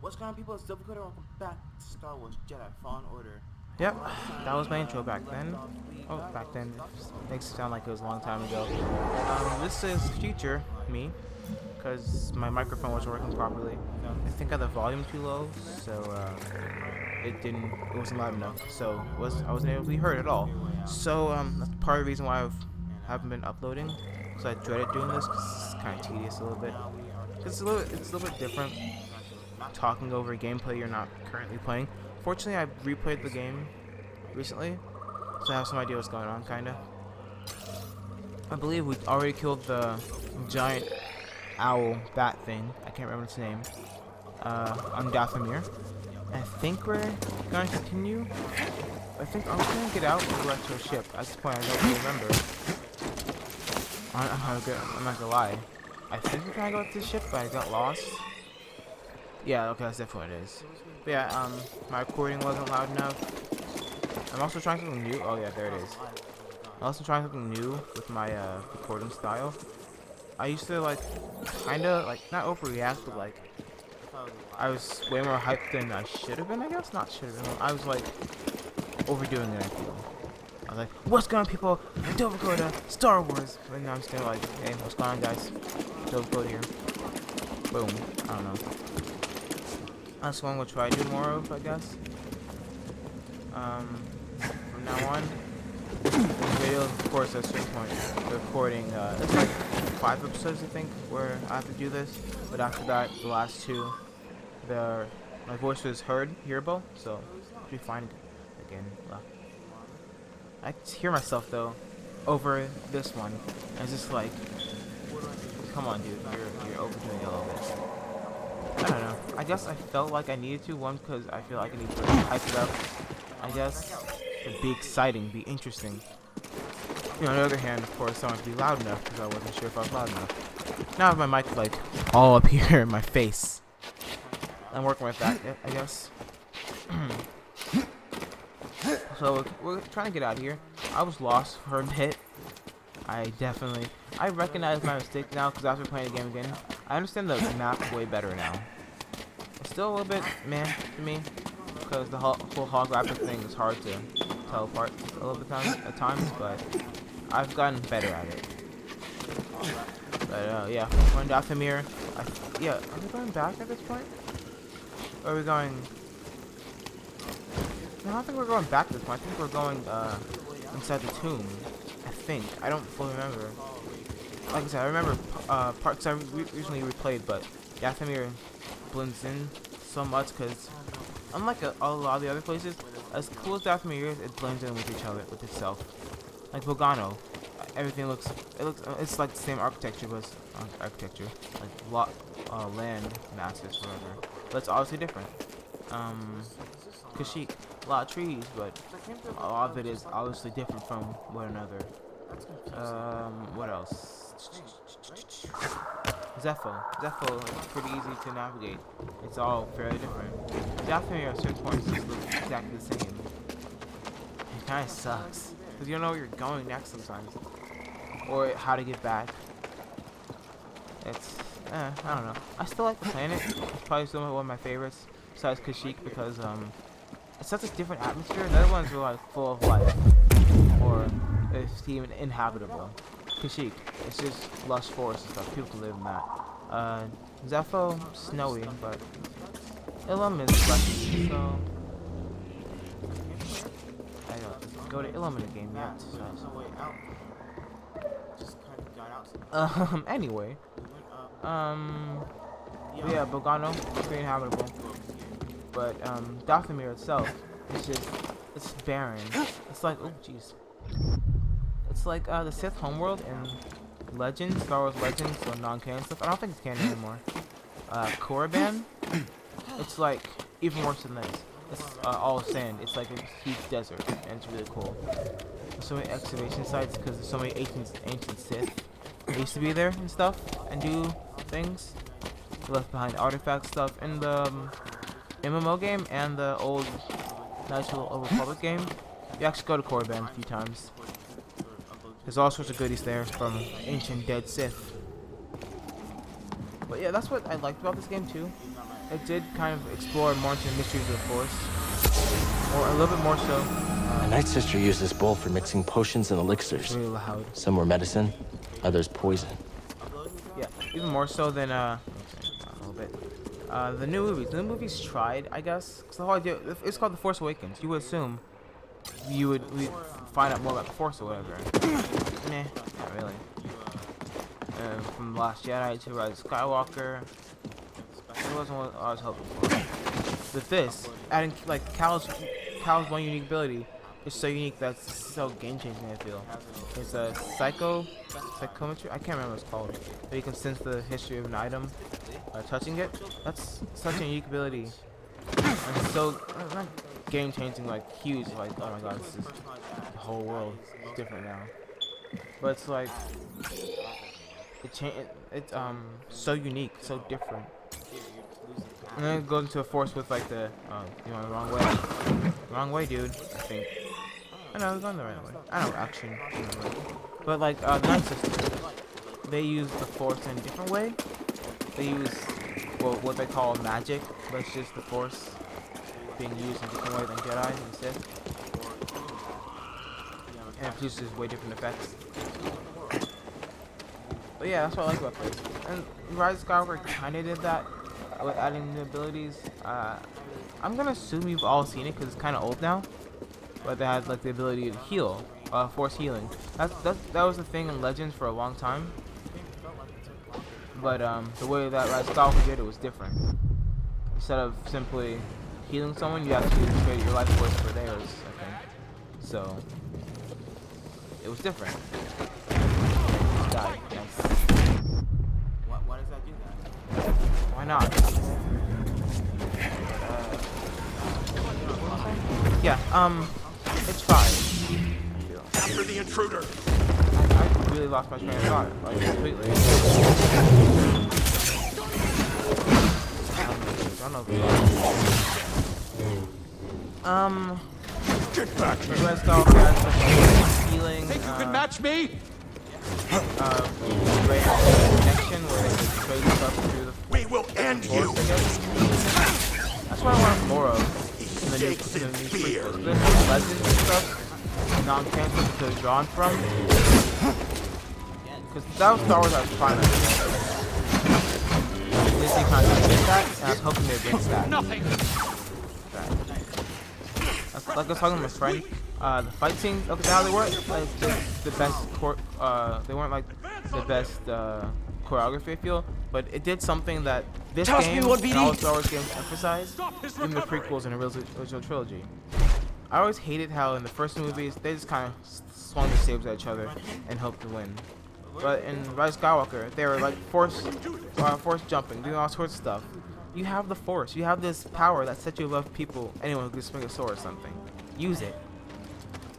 What's going on, people? It's Dovakota. Welcome back to Star Wars Jedi Fallen Order. Yep, that was my intro back then. Oh, back then. It makes it sound like it was a long time ago. This is future me, because my microphone wasn't working properly. I think I had the volume too low, so it wasn't loud enough. So I wasn't able to be heard at all. So that's part of the reason why I haven't been uploading, because I dreaded doing this, because it's kind of tedious a little bit. It's a little bit different talking over gameplay you're not currently playing. Fortunately, I replayed the game recently, so I have some idea what's going on, kinda. I believe we already killed the giant owl bat thing. I can't remember its name. On Dathomir. I think we're gonna continue. I think I'm gonna get out and go back to a ship. At this point, I don't really remember. I'm not gonna lie. I think we're gonna go to the ship, but I got lost. Yeah, okay, that's definitely what it is. But yeah, my recording wasn't loud enough. I'm also trying something new. Oh yeah, there it is. I'm also trying something new with my recording style. I used to kinda not overreact, but I was way more hyped than I should have been. I guess not should have been. I was overdoing it. I feel. I was like, "What's going on, people? Dovakota, Star Wars." And now I'm just gonna "Hey, what's going on, guys? Dovakota here." Boom. I don't know. That's one we'll try to do more of, I guess. From now on, videos, of course, at a certain point, recording, it's like 5 episodes, I think, where I have to do this. But after that, the last 2, my voice was hearable, so it'll be fine again. I can hear myself, though, over this one. And it's just like, come on, dude, you're overdoing it a little bit. I don't know. I guess I felt like I needed to. One, because I feel like I need to hype it up. I guess it'd be exciting, be interesting. You know, on the other hand, of course, I want to be loud enough because I wasn't sure if I was loud enough. Now I have my mic all up here in my face. I'm working with that, I guess. So we're trying to get out of here. I was lost for a bit. I recognize my mistake now because after playing the game again, I understand the map way better now. It's still a little bit meh to me because the whole holographic thing is hard to tell apart a little bit at times, but I've gotten better at it. But yeah, we're in Dathomir. Are we going back at this point? Or are we going? No, I don't think we're going back at this point. I think we're going inside the tomb. I don't fully remember. Like I said, I remember parts I recently replayed, but Dathomir blends in so much because, unlike a lot of the other places, as cool as Dathomir is, it blends in with each other, with itself. Like Bogano, everything it's like the same architecture, but land masses, whatever. But it's obviously different. Kashyyyk, a lot of trees, but a lot of it is obviously different from one another. What else? Zepho is pretty easy to navigate. It's all fairly different. Dathomir at certain points just looks exactly the same. It kinda sucks. Because you don't know where you're going next sometimes. Or how to get back. It's, I don't know. I still like the planet. It's probably still one of my favorites. Besides Kashyyyk because, it's such a different atmosphere. The other ones were full of life. Or it's even inhabitable. Kashyyyk, it's just lush forest and stuff. People can live in that. Zepho, snowy, but Ilum is lush, so I don't go to Ilum in a game yet. So. Anyway, yeah, Bogano, pretty inhabitable, but Dathomir itself, it's barren. It's like, oh jeez. It's like the Sith homeworld in Legends, Star Wars Legends, so non-canon stuff. I don't think it's canon anymore. Korriban, it's like even worse than this. It's all sand. It's like a huge desert, and it's really cool. There's so many excavation sites because there's so many ancient Sith that used to be there and stuff and do things. They left behind artifact stuff in the MMO game and the old Knights of the Old Republic game. You actually go to Korriban a few times. There's all sorts of goodies there from ancient dead Sith. But yeah, that's what I liked about this game too. it did kind of explore more into the mysteries of the Force, or a little bit more so. My night sister used this bowl for mixing potions and It's elixirs. really loud. Some were medicine, others poison. Yeah, even more so than a little bit. The new movies. The new movies tried, I guess. 'Cause the whole idea, it's called The Force Awakens. You would assume we'd find out more about the Force or whatever. Nah, not really. From The Last Jedi to Rise of Skywalker, it wasn't what I was hoping for. With this, adding like Cal's one unique ability is so unique that's so game changing. I feel it's a psychometry. I can't remember what it's called, but you can sense the history of an item touching it. That's such a unique ability, and so not game changing, like huge. Like, oh my god, this is the whole world is different now. But it's like it's so unique, so different. And then it goes into a Force with like the you went the wrong way, dude. I think. I know, it's going the right way. I know, action. But like the Night Sisters, they use the Force in a different way. They use what they call magic, but it's just the Force being used in a different way than Jedi and Sith. And it produces way different effects. But yeah, that's what I like about this. And Rise of Skywalker kind of did that with adding new abilities. I'm gonna assume you've all seen it because it's kind of old now. But they had like the ability to heal, Force healing. That was the thing in Legends for a long time. But the way that Rise of Skywalker did it was different. Instead of simply healing someone, you actually traded your life force for theirs, I think. So it was different. Died. Nice. Why does that do that? Why not? Yeah, it's fine. After the intruder. I really lost my train of thought, like completely. I don't know. Get back here. Red Skull has healing. Think you can match me? Great connection where they can trade stuff through the We will end Force, you. I guess. That's what I want more of. In the new prequels. This Legends and stuff, non-canon stuff they're drawn from. Because that was Star Wars I was trying to do. Disney kind of did that, and I was hoping they'd get that. Nothing. Like I was talking to my friend, the fight scenes, okay, how they weren't like the best, they weren't like the best choreography, I feel, but it did something that this game and all the Star Wars games emphasized, even the prequels and the original trilogy. I always hated how in the first movies they just kind of swung the sabers at each other and hoped to win. But in Rise of Skywalker, they were like force jumping, doing all sorts of stuff. You have the Force. You have this power that sets you above people, anyone who can swing a sword or something. Use it.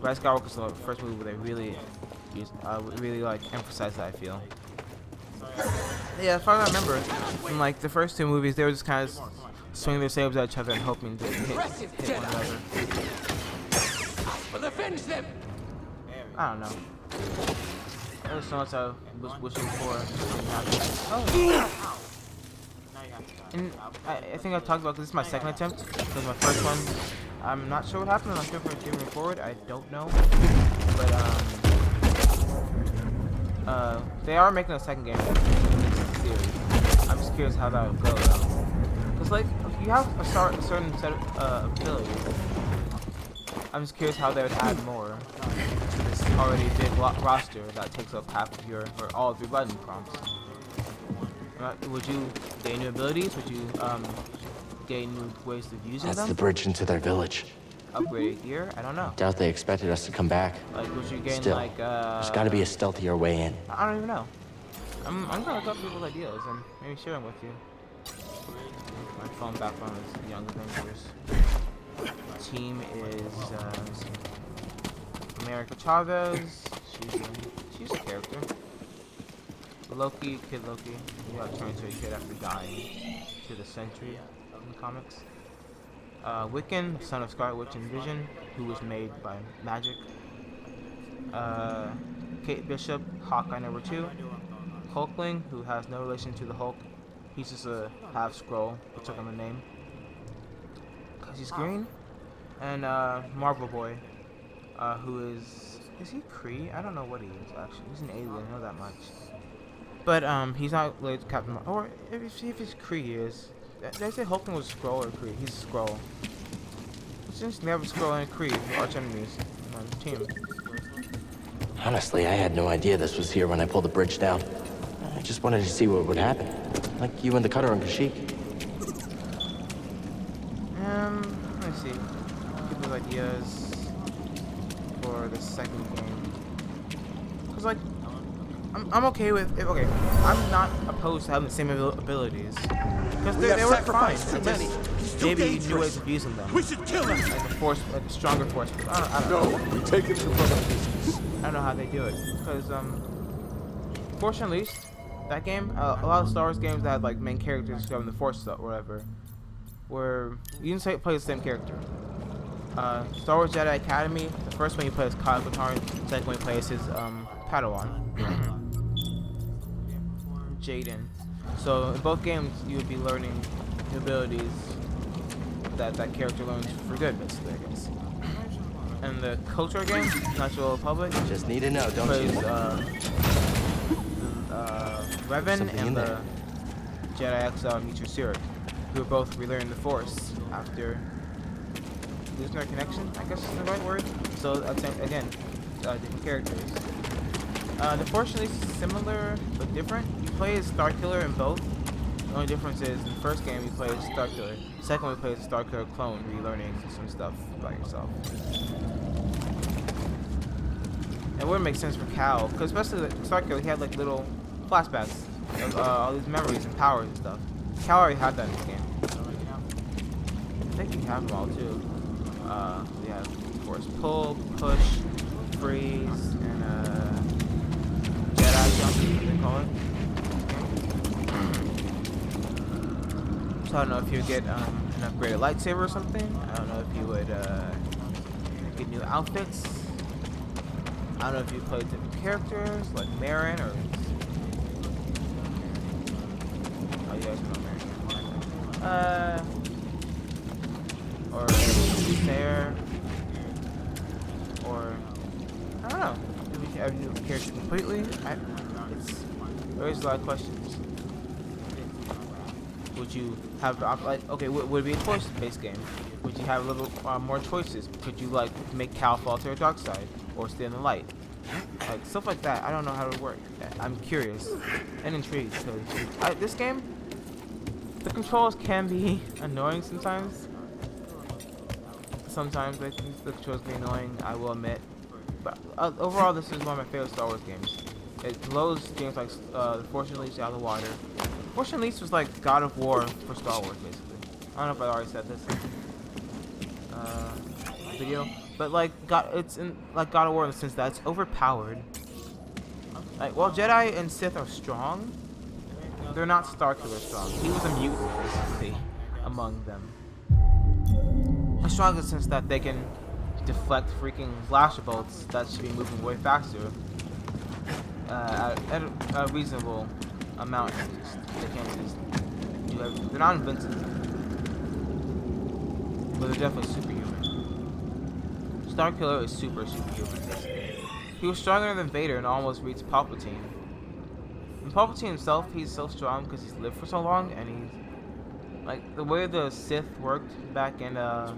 Rise of Skywalker is the first movie where they really like emphasize that, I feel. Yeah, if I remember, in like the first two movies, they were just kind of swinging their sabers at each other and hoping to hit one another. We'll avenge them. I don't know. There was so much I was wishing for. Oh. And I think I've talked about this is my second attempt because my first one, I'm not sure what happened. I'm not sure if we're moving forward. I don't know. But they are making a second game in this series. I'm just curious how that would go though. Cause like you have a certain set of abilities. I'm just curious how they would add more to this already big roster that takes up half of your or all of your button prompts. Would you gain new abilities? Would you gain new ways of using them? That's the bridge into their village. Upgrade gear? I don't know. Doubt they expected us to come back. Like, would you gain Still, like there's gotta be a stealthier way in. I don't even know. I'm gonna look up people's ideas and maybe share them with you. My phone background is Young Avengers. Team is America Chavez. She's a character. Loki, Kid Loki. He got turned into a kid after dying to the Sentry in the comics. Wiccan, son of Scarlet Witch and Vision, who was made by magic. Kate Bishop, Hawkeye #2. Hulkling, who has no relation to the Hulk, He's just a half scroll. We'll check on the name. Cause he's green. And Marble Boy, who is he Kree? I don't know what he is actually. He's an alien. I know that much. But he's not related to Captain Marvel. Or if it's Kree, he is. Did I say Hulkling was Skrull or Kree? He's a Skrull. Since they have a Skrull and a Kree, arch enemies on the team. Honestly, I had no idea this was here when I pulled the bridge down. I just wanted to see what would happen. Like you and the cutter on Kashyyyk. Let me see. Give those ideas for the second game. Cause like, I'm okay with it. Okay, I'm not opposed to having the same abilities. Because they were fine. Too many. Maybe new ways of using them. We should kill him. Like a force, like a stronger force. I don't know. No, we take him to brother business. I don't know how they do it. Because Force Unleashed, that game, a lot of Star Wars games that had like main characters discovering the Force or whatever, where you didn't play the same character. Star Wars Jedi Academy, the first one you play as Kyle Katarn, the second one you play as his Padawan, Jaden. So in both games you would be learning the abilities that character learns for good, basically, I guess. And the Culture game, Natural Republic, Just need to know, don't plays you? Revan Something and in the there. Jedi Exile Mutual Sirik, who are both relearning the Force after losing their connection, I guess is the right word. So again, different characters. The Force Unleashed is similar but different. You play as Starkiller in both. The only difference is in the first game you play as Starkiller. Second one you play as Starkiller clone, relearning some stuff by yourself. It wouldn't make sense for Cal, because especially the Starkiller, he had like little flashbacks of all these memories and powers and stuff. Cal already had that in this game. I think you have them all too. We have Force Pull, Push, Freeze, and Jedi Jump, they call it. So I don't know if you would get an upgraded lightsaber or something. I don't know if you would get new outfits. I don't know if you play different characters like Marin or. Oh, you guys know Marin. Or Sarah. Or I don't know. Maybe you have a new character completely. There's a lot of questions. Would you have like okay? Would it be a choice-based game? Would you have a little more choices? Could you like make Cal fall to the dark side or stay in the light? Like stuff like that. I don't know how it would work. I'm curious and intrigued because this game, the controls can be annoying sometimes. Sometimes I think the controls can be annoying. I will admit, but overall, this is one of my favorite Star Wars games. It blows games like The Force Unleashed out of the water. Force Unleashed was like God of War for Star Wars, basically. I don't know if I already said this in the video, but like it's in like God of War in the sense that it's overpowered. Like while Jedi and Sith are strong, they're not Starkiller strong. He was a mutant, basically, among them. They're strong in the sense that they can deflect freaking blaster bolts that should be moving way faster at a reasonable amount. They can't just do everything. They're not invincible, but they're definitely superhuman. Starkiller is superhuman. He was stronger than Vader and almost reached Palpatine. And Palpatine himself, he's so strong because he's lived for so long, and he's like the way the Sith worked back in the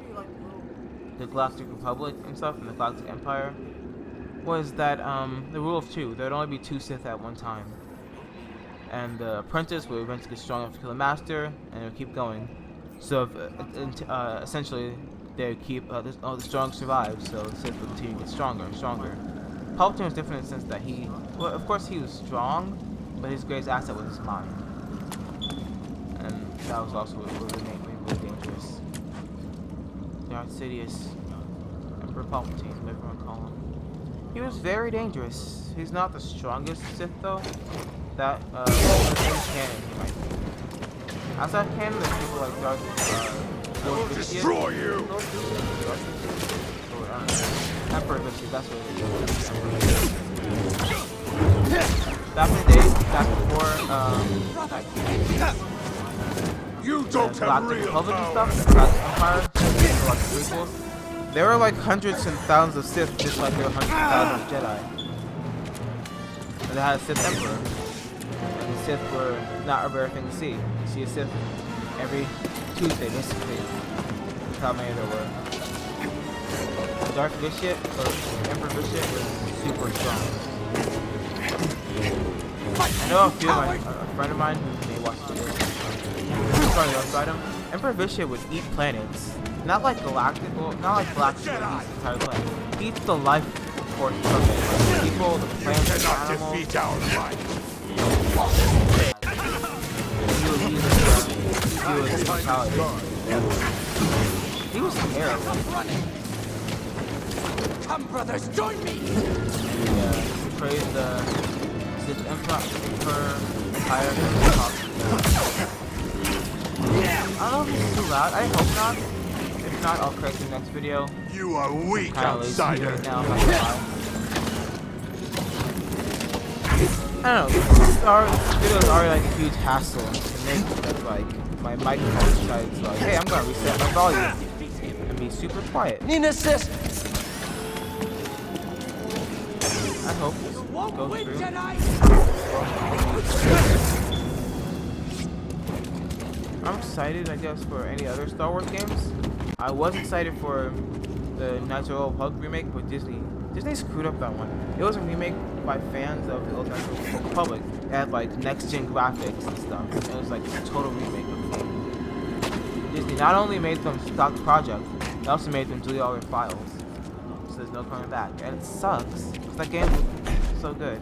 Galactic Republic and stuff, in the Galactic Empire, was that the rule of two. There'd only be two Sith at one time. And the apprentice would eventually get strong enough to kill the master, and it would keep going. So essentially, they would keep the strong survive, so the Sith would continue to get stronger and stronger. Palpatine was different in the sense that well, of course he was strong, but his greatest asset was his mind. And that was also what really made him really dangerous. Darth Sidious, Emperor Palpatine, whatever you want to call him. He was very dangerous. He's not the strongest Sith though. That in canon he might be. Outside canon, there's people like Darth I'll destroy you! Emperor Vicious, that's what it is. Back in the days, back before You the don't have Galactic real Republic and power. stuff, the Galactic Empire, so like the prequels, there were like hundreds and thousands of Sith, just like there were hundreds and thousands of Jedi. And they had a Sith Emperor. And the Sith were not a rare thing to see. You see a Sith every Tuesday, basically. That's how many there were. Darth Vitiate, or Emperor Vitiate, was super strong. I know a friend of mine who may watch the video. Sorry, outside him. Emperor Vitiate would eat planets. Not like galactic, well, not like galactic, but he eats the entire planet. He eats the life force from it. Like the people, the plants, the animals. Defeat our life. He was immortality. He was terrible. Come, brothers, join me! He praised the Sith Emperor Empire. I don't know if it's too loud. I hope not. If not, I'll correct the next video. You are weak, Kinda lazy outsider. right now, I'm not gonna lie. I don't know. This video is already like a huge hassle to make because like my microphone decides like, hey, I'm gonna reset my volume and be super quiet. Need an assist? I hope this goes through. I'm excited, I guess, for any other Star Wars games. I was excited for the Knights of the Old Republic remake, but Disney screwed up that one. It was a remake by fans of the old Knights of the Old Republic. It had like next-gen graphics and stuff. It was like a total remake of the game. Disney not only made them stock the project, they also made them delete all their files. So there's no coming back. And it sucks, because that game was so good.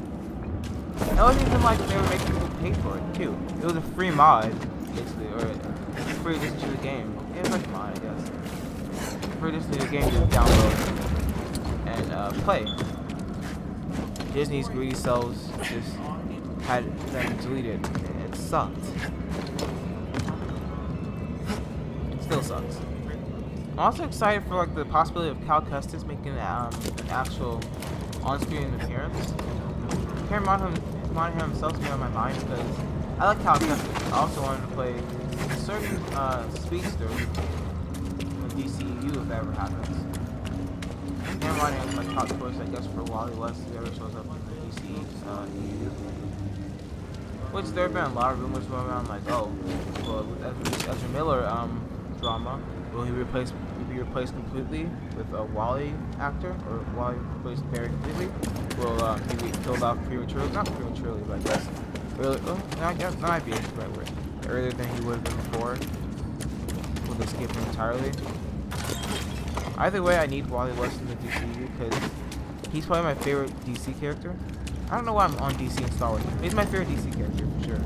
It wasn't even like they were making people pay for it, too. It was a free mod, basically, or a free addition to the game. It was like a mod, I guess. Free addition to the game to download and play. Disney's greedy selves just had them deleted. It sucked. It still sucks. I'm also excited for like the possibility of Cal Kestis making an actual on-screen appearance. Cameron Monaghan himself's been on my mind because I like Cal Kestis. I also wanted to play a certain speedster in DCU if that ever happens. Cameron Monaghan is my top choice, I guess, for Wally West if he ever shows up in the DCU. Which there have been a lot of rumors going around like, oh, well, with Ezra Miller drama. Will he be replaced completely with a Wally actor, or Wally replaced Barry completely? Will he be killed off prematurely? Not prematurely, but I guess early. Oh, I guess that might be the right word. Earlier than he would have been before. Will they skip him entirely? Either way, I need Wally West in the DCU because he's probably my favorite DC character. I don't know why I'm on DC and Star Wars. He's my favorite DC character for sure.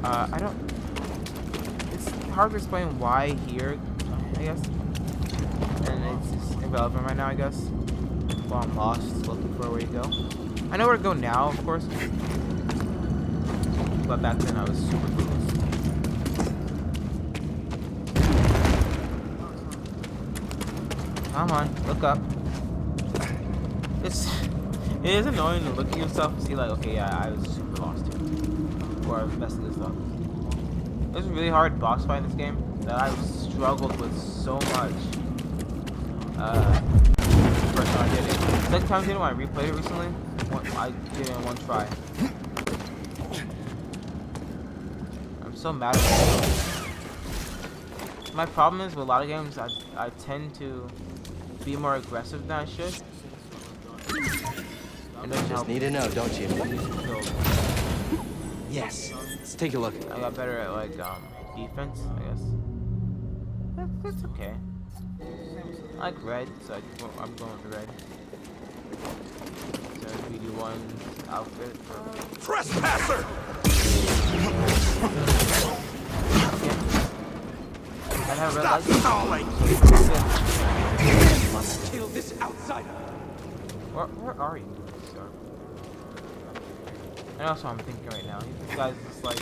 I don't. Hard to explain why here, I guess, and it's just irrelevant right now, I guess. While I'm lost, looking for where to go. I know where to go now, of course, but back then I was super clueless. Come on, look up. It is annoying to look at yourself and see like, okay, yeah, I was super lost here, or I was messing this up. It was a really hard boss fight in this game that I struggled with so much. First time I did it. Second time I did it when I replayed it recently, I did it in one try. I'm so mad at myself. My problem is with a lot of games, I tend to be more aggressive than I should. And Just need to know, don't you? Yes. Let's take a look. I got better at like defense, I guess. That's okay. I like red, so I'm going with the red. So BD1 outfit. Trespasser! Okay. I have red Stop lights. stalling! You must kill this outsider. Where are you, sir? And also, I'm thinking right now, this guy's just like,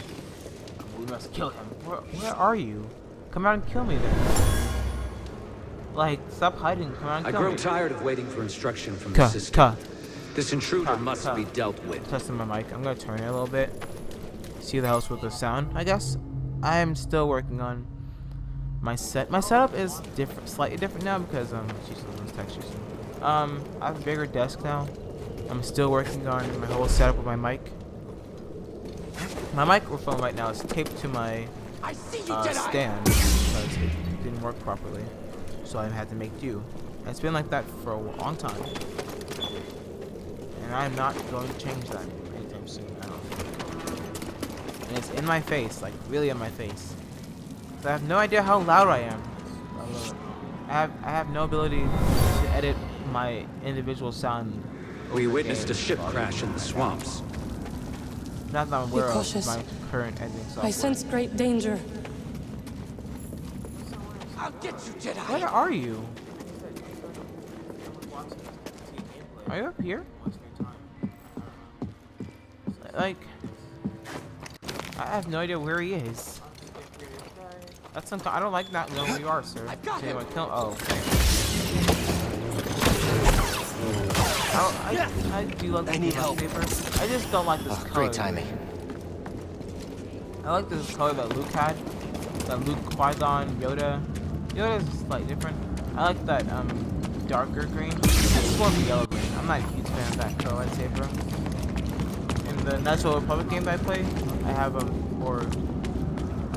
we must kill him. Where are you? Come out and kill me then. Like, stop hiding. Come out and kill me. I grow tired of waiting for instruction from the system. This intruder must be dealt with. Testing my mic. I'm gonna turn it a little bit. see the house with the sound, I guess. I am still working on my setup is different, slightly different now because Jesus, those textures. I have a bigger desk now. I'm still working on my whole setup with my mic. My microphone right now is taped to my stand because it didn't work properly, so I had to make do. And it's been like that for a long time, and I'm not going to change that anytime soon. I don't think. And it's in my face, like really in my face. So I have no idea how loud I am. I have no ability to edit my individual sound. We witnessed a ship crash in the swamps. Not that I'm aware Be of cautious. my current editing software. I sense great danger. I'll get you, Jedi. Where are you? Are you up here? Like, I have no idea where he is. That's I don't like not knowing where you are, sir. Anyway, oh. I do love the paper. I just don't like this color. Great timing. I like this color that Luke had. That Luke, Qui-Gon, Yoda. Yoda is slightly different. I like that darker green. It's more of a yellow green. I'm not a huge fan of that color lightsaber. In the Natural Republic game that I play, I have a more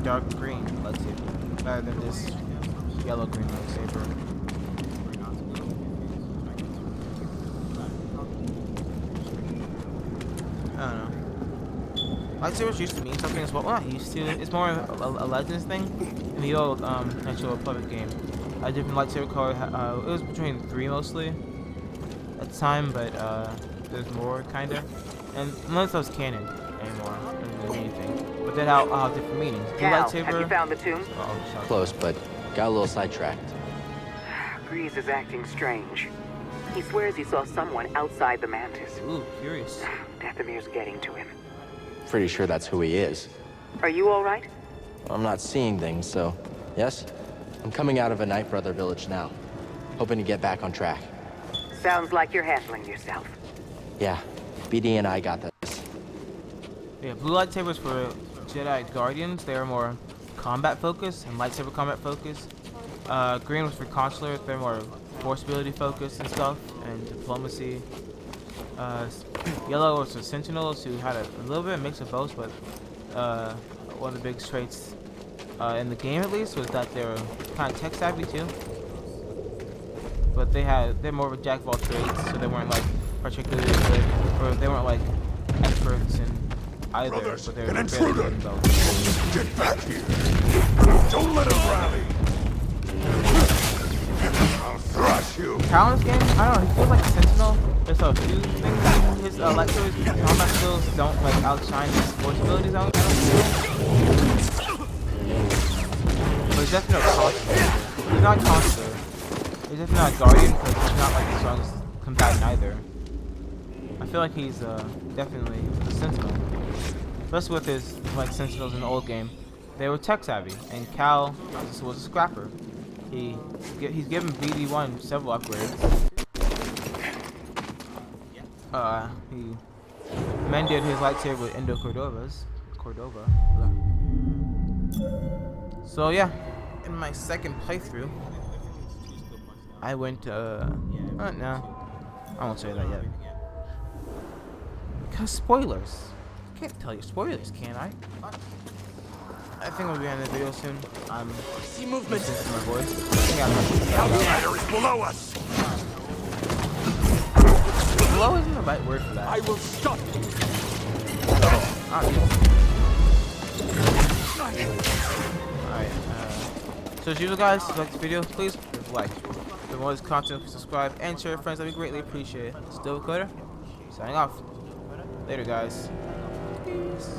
dark green lightsaber rather than this yellow green lightsaber. I don't know. Lightsabers used to mean something as well. Well, not used to. It's more of a Legends thing. In the old Natural Republic game, a different lightsaber color. It was between 3 mostly at the time, but there's more kind of. And none of those canon anymore. Doesn't mean anything. But then I'll have different meanings. Blue Cal, lightsaber. have you found the tomb? Oh, sorry. Close, but got a little sidetracked. Grease is acting strange. He swears he saw someone outside the mantis. Ooh, curious. Dathomir's getting to him. Pretty sure that's who he is. Are you all right? I'm not seeing things, so yes. I'm coming out of a Night Brother village now. Hoping to get back on track. Sounds like you're handling yourself. Yeah, BD and I got this. Yeah, blue lightsabers for Jedi Guardians. They are more combat focused and lightsaber combat focused. Green was for consular. They're more force ability focused and stuff, and diplomacy. Yellow was for sentinels, who had a little bit of mix of both, but one of the big traits in the game at least was that they were kind of tech savvy too. But they're more of a jack of all trades, so they weren't like particularly good, or they weren't like experts in either. Brothers, but they were an fairly intruder! good in both. Get back here! Don't let him rally! I'll thrash you! Cal in this game, I don't know, he feels like a sentinel. There's a few things his lightsabers combat skills don't like outshine his force abilities. I don't feel. But he's definitely not consular. He's not consular. He's definitely not guardian because he's not like the strongest combatant either. I feel like he's definitely a sentinel. Especially with his like sentinels in the old game, they were tech savvy, and Cal was a scrapper. He's given BD1 several upgrades. He mended his lightsaber with Cordova. So yeah, in my second playthrough, I went no, I won't say that yet. Because spoilers. I can't tell you spoilers, can I? I think we'll be ending the video soon. See movement. Listening to my voice. Yeah, Outsider is below us! Below isn't the right word for that. I will stop you! Alright, so as usual guys, if you like this video, please leave a like. For more of this content, please subscribe and share with friends. That'd be greatly appreciated. It's Dovakota, signing off. Later guys. Peace.